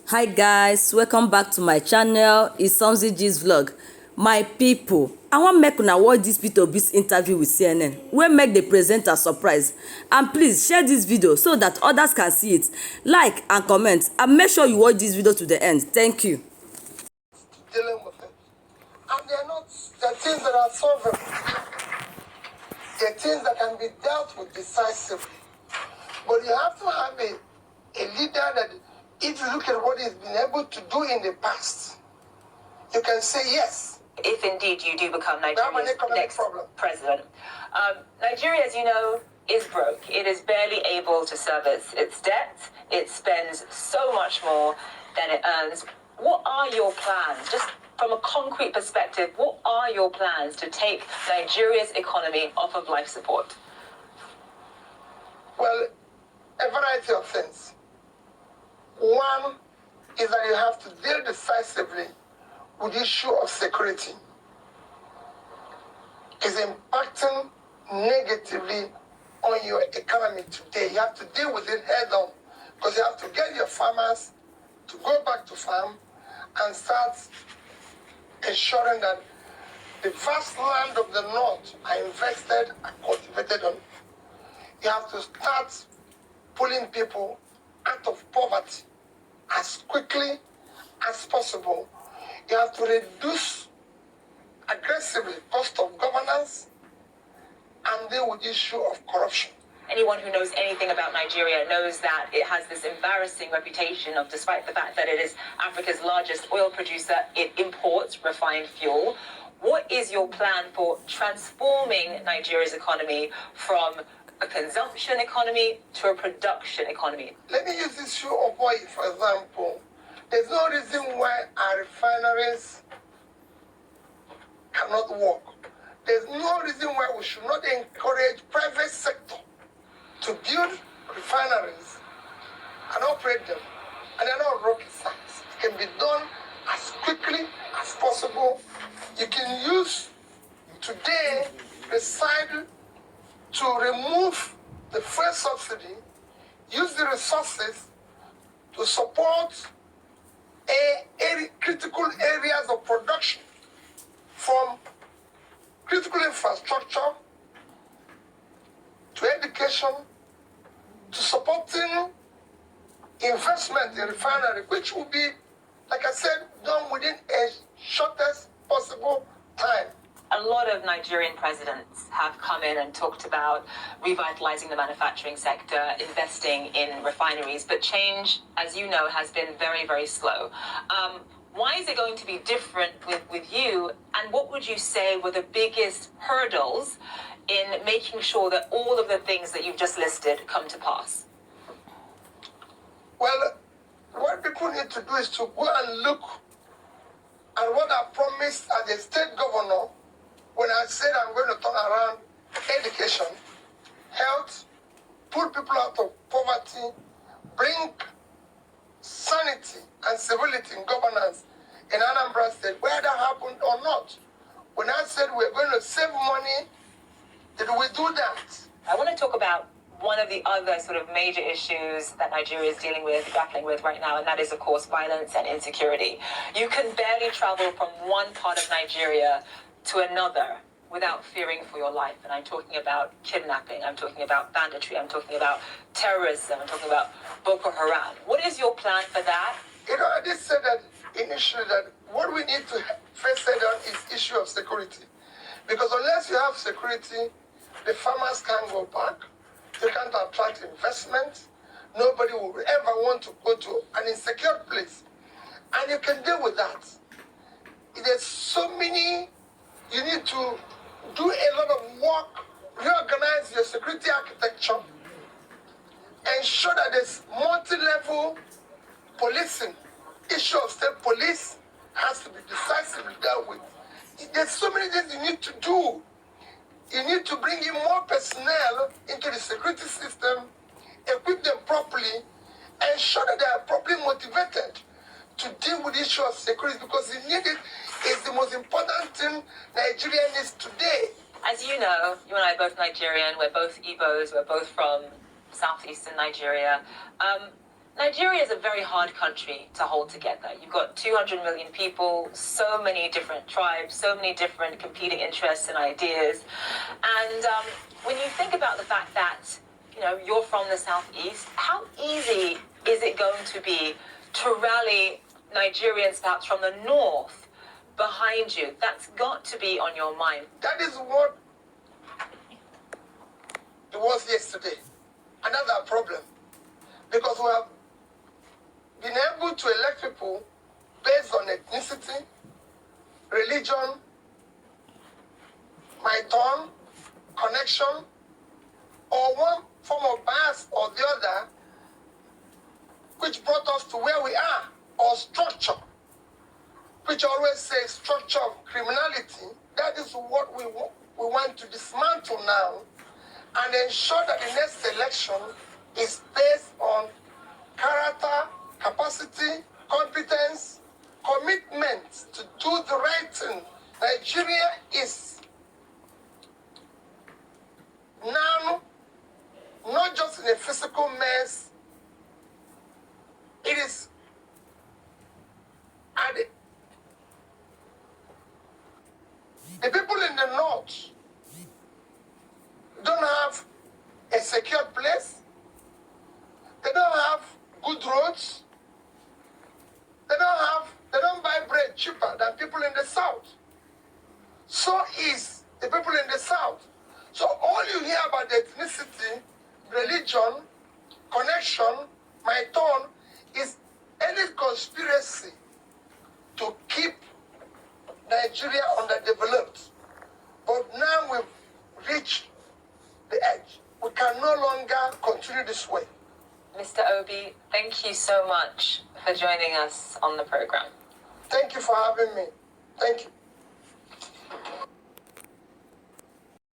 Hi guys, welcome back to my channel. It's Somzy G's vlog. My people, I wan make una watch this Peter Obi's interview with CNN wey make the presenter surprise, and please share this video so that others can see it. Like and comment, and make sure you watch this video to the end. Thank you. Dealing with it, and they're things that are solvable. They're things that can be dealt with decisively. But you have to have a leader that, if you look at what he's been able to do in the past, you can say yes. If indeed you do become Nigeria's next president. Nigeria, as you know, is broke. It is barely able to service its debt. It spends so much more than it earns. What are your plans? Just from a concrete perspective, what are your plans to take Nigeria's economy off of life support? Well, a variety of things. One is that you have to deal decisively with the issue of security. It's impacting negatively on your economy today. You have to deal with it head on, because you have to get your farmers to go back to farm and start ensuring that the vast land of the north are invested and cultivated on. You have to start pulling people out of poverty as quickly as possible. You have to reduce aggressively cost of governance and deal with the issue of corruption. Anyone who knows anything about Nigeria knows that it has this embarrassing reputation of, despite the fact that it is Africa's largest oil producer, it imports refined fuel. What is your plan for transforming Nigeria's economy from a consumption economy to a production economy? Let me use this issue of oil, for example. There's no reason why our refineries cannot work. There's no reason why we should not encourage private sector to build refineries and operate them. And they're not rocket science. It can be done as quickly as possible. You can use today the side to remove the fuel subsidy, use the resources to support critical areas of production, from critical infrastructure to education to supporting investment in refinery, which will be, like I said, done within a shortest possible time. A lot of Nigerian presidents have come in and talked about revitalizing the manufacturing sector, investing in refineries, but change, as you know, has been very, very slow. Why is it going to be different with you? And what would you say were the biggest hurdles in making sure that all of the things that you've just listed come to pass? Well, what people need to do is to go and look at what I promised as a state governor when I said I'm going to turn around education, health, pull people out of poverty, bring sanity and civility in governance in Anambra State, whether that happened or not. When I said we're going to save money, did we do that? I want to talk about one of the other sort of major issues that Nigeria is grappling with right now, and that is, of course, violence and insecurity. You can barely travel from one part of Nigeria to another without fearing for your life. And I'm talking about kidnapping, I'm talking about banditry, I'm talking about terrorism, I'm talking about Boko Haram. What is your plan for that? You know, I did say that initially, that what we need to first set down is issue of security. Because unless you have security, the farmers can't go back, you can't attract investment, nobody will ever want to go to an insecure place. And you can deal with that. There's so many, you need to do a lot of work, reorganize your security architecture, ensure that there's multi-level policing. Issue of state police has to be decisively dealt with. There's so many things you need to do. You need to bring in more personnel into the security system, equip them properly, ensure that they are properly motivated to deal with the issue of security, because the need is the most important thing Nigeria needs today. As you know, you and I are both Nigerian, we're both Igbos, we're both from southeastern Nigeria. Nigeria is a very hard country to hold together. You've got 200 million people, so many different tribes, so many different competing interests and ideas. And when you think about the fact that, you know, you're from the Southeast, how easy is it going to be to rally Nigerians perhaps from the North behind you? That's got to be on your mind. That is what it was yesterday. Another problem. Because we have been able to elect people based on ethnicity, religion, my turn, connection, or one form of bias or the other, which brought us to where we are, or structure, which always says structure of criminality. That is what we want to dismantle now and ensure that the next election is based on character, capacity, competence, commitment to do the right thing. Nigeria is now not just in a physical mess, it is at the people in the north don't have a secure place. They don't have good roads. They don't buy bread cheaper than people in the south. So is the people in the south. So all you hear about the ethnicity, religion, connection, my turn, is any conspiracy to keep Nigeria underdeveloped. But now we've reached the edge. We can no longer continue this way. Mr. Obi, thank you so much for joining us on the program. Thank you for having me. Thank you.